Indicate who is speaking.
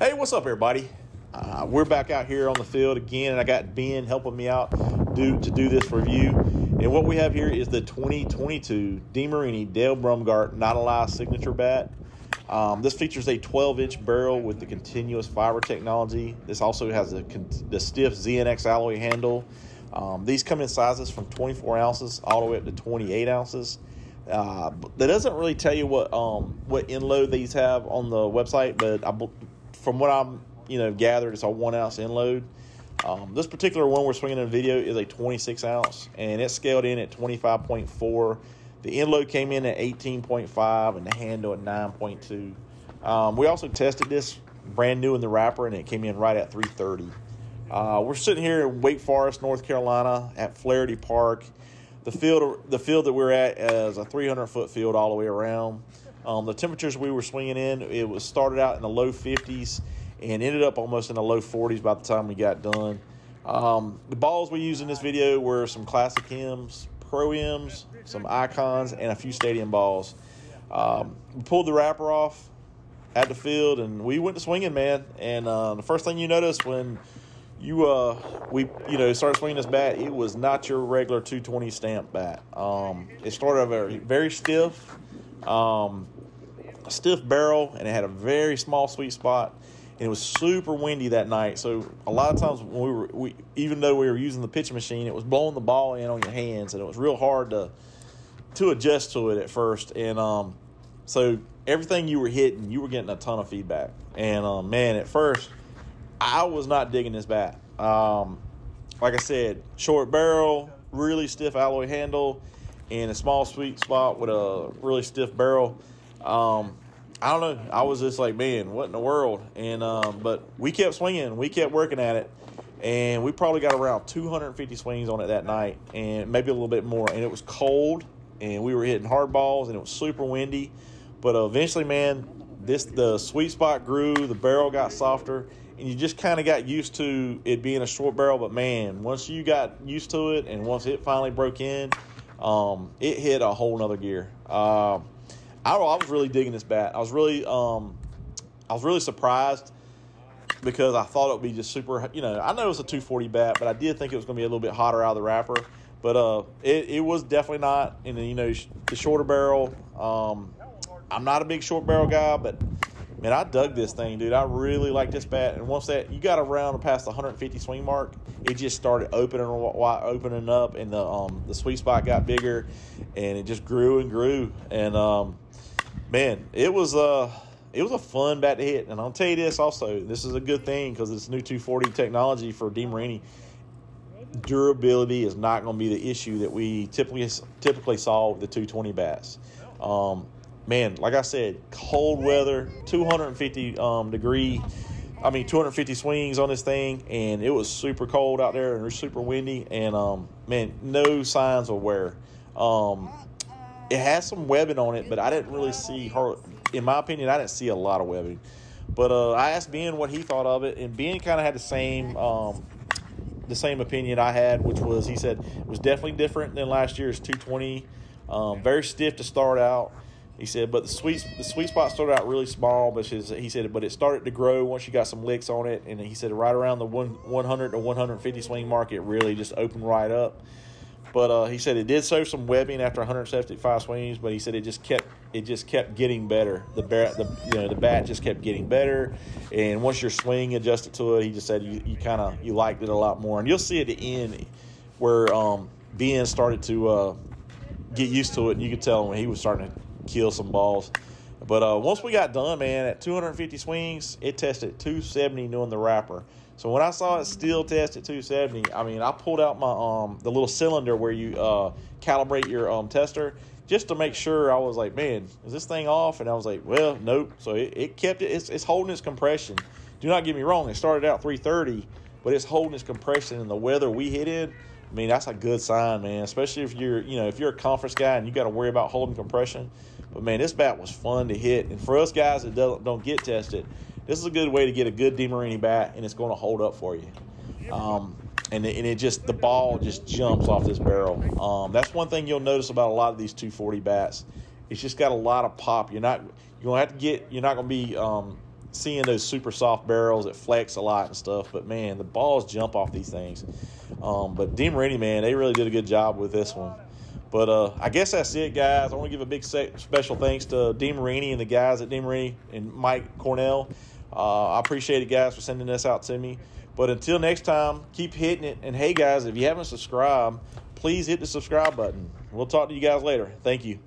Speaker 1: Hey, what's up, everybody? We're back out here on the field again, and I got Ben helping me out to do this review. And what we have here is the 2022 Demarini Dale Brungardt Nautalai signature bat. This features a 12-inch barrel with the continuous fiber technology. This also has the stiff ZNX alloy handle. These come in sizes from 24 ounces all the way up to 28 ounces. That doesn't really tell you what end load these have on the website, but from what I'm gathered, it's a 1 ounce end load. This particular one we're swinging in the video is a 26 ounce, and it's scaled in at 25.4. The end load came in at 18.5 and the handle at 9.2. We also tested this brand new in the wrapper, and it came in right at 330. We're sitting here in Wake Forest, North Carolina at Flaherty Park. The field that we're at is a 300-foot field all the way around. The temperatures we were swinging in, it was started out in the low 50s and ended up almost in the low 40s by the time we got done. The balls we used in this video were some Classic M's, Pro M's, some Icons, and a few Stadium balls. We pulled the wrapper off at the field, and we went to swinging, man. And the first thing you notice when we started swinging this bat, it was not your regular 220 stamp bat. It started very stiff, stiff barrel, and it had a very small sweet spot. And it was super windy that night, so a lot of times when even though we were using the pitching machine, it was blowing the ball in on your hands, and it was real hard to adjust to it at first. And so everything you were hitting, you were getting a ton of feedback. And man, at first, I was not digging this bat. Like I said, short barrel, really stiff alloy handle, and a small sweet spot with a really stiff barrel. I don't know. I was just like, man, what in the world? And but we kept swinging. We kept working at it. And we probably got around 250 swings on it that night, and maybe a little bit more. And it was cold, and we were hitting hard balls, and it was super windy. But eventually, man, the sweet spot grew. The barrel got softer, and you just kind of got used to it being a short barrel. But, man, once you got used to it and once it finally broke in, it hit a whole nother gear. I was really digging this bat. I was really surprised because I thought it would be just super. I know it was a 240 bat, but I did think it was going to be a little bit hotter out of the wrapper. But it was definitely not. And the shorter barrel. I'm not a big short barrel guy, but man, I dug this thing, dude. I really like this bat. And once you got around and past the 150 swing mark, it just started opening up, and the sweet spot got bigger, and it just grew and grew. And man, it was a fun bat to hit. And I'll tell you this also, this is a good thing because it's new 240 technology for Demarini. Durability is not going to be the issue that we typically saw with the 220 bats. Man, like I said, cold weather, 250 swings on this thing, and it was super cold out there and it was super windy, and man, no signs of wear. It has some webbing on it, but I didn't really see in my opinion, I didn't see a lot of webbing. But I asked Ben what he thought of it, and Ben kind of had the same opinion I had, which was, he said it was definitely different than last year's 220. Very stiff to start out. He said, but the sweet spot started out really small, but he said, but it started to grow once you got some licks on it. And he said right around the 100 to 150 swing mark, it really just opened right up. But he said it did show some webbing after 175 swings, but he said it just kept getting better. The bat just kept getting better, and once your swing adjusted to it, he just said you liked it a lot more. And you'll see at the end where Ben started to get used to it, and you could tell when he was starting to kill some balls. But once we got done, man, at 250 swings, it tested 270 doing the wrapper. So when I saw it still test at 270, I mean, I pulled out my the little cylinder where you calibrate your tester just to make sure. I was like, man, is this thing off? And I was like, well, nope. So it kept it. It's holding its compression. Do not get me wrong. It started out 330, but it's holding its compression in the weather we hit in. I mean, that's a good sign, man, especially if you're a conference guy and you got to worry about holding compression. But, man, this bat was fun to hit. And for us guys that don't get tested, this is a good way to get a good Demarini bat, and it's going to hold up for you. And the ball just jumps off this barrel. That's one thing you'll notice about a lot of these 240 bats. It's just got a lot of pop. You're not going to be seeing those super soft barrels that flex a lot and stuff. But, man, the balls jump off these things. But Demarini, man, they really did a good job with this one. But I guess that's it, guys. I want to give a big special thanks to Demarini and the guys at Demarini and Mike Cornell. I appreciate it, guys, for sending this out to me. But until next time, keep hitting it. And, hey, guys, if you haven't subscribed, please hit the subscribe button. We'll talk to you guys later. Thank you.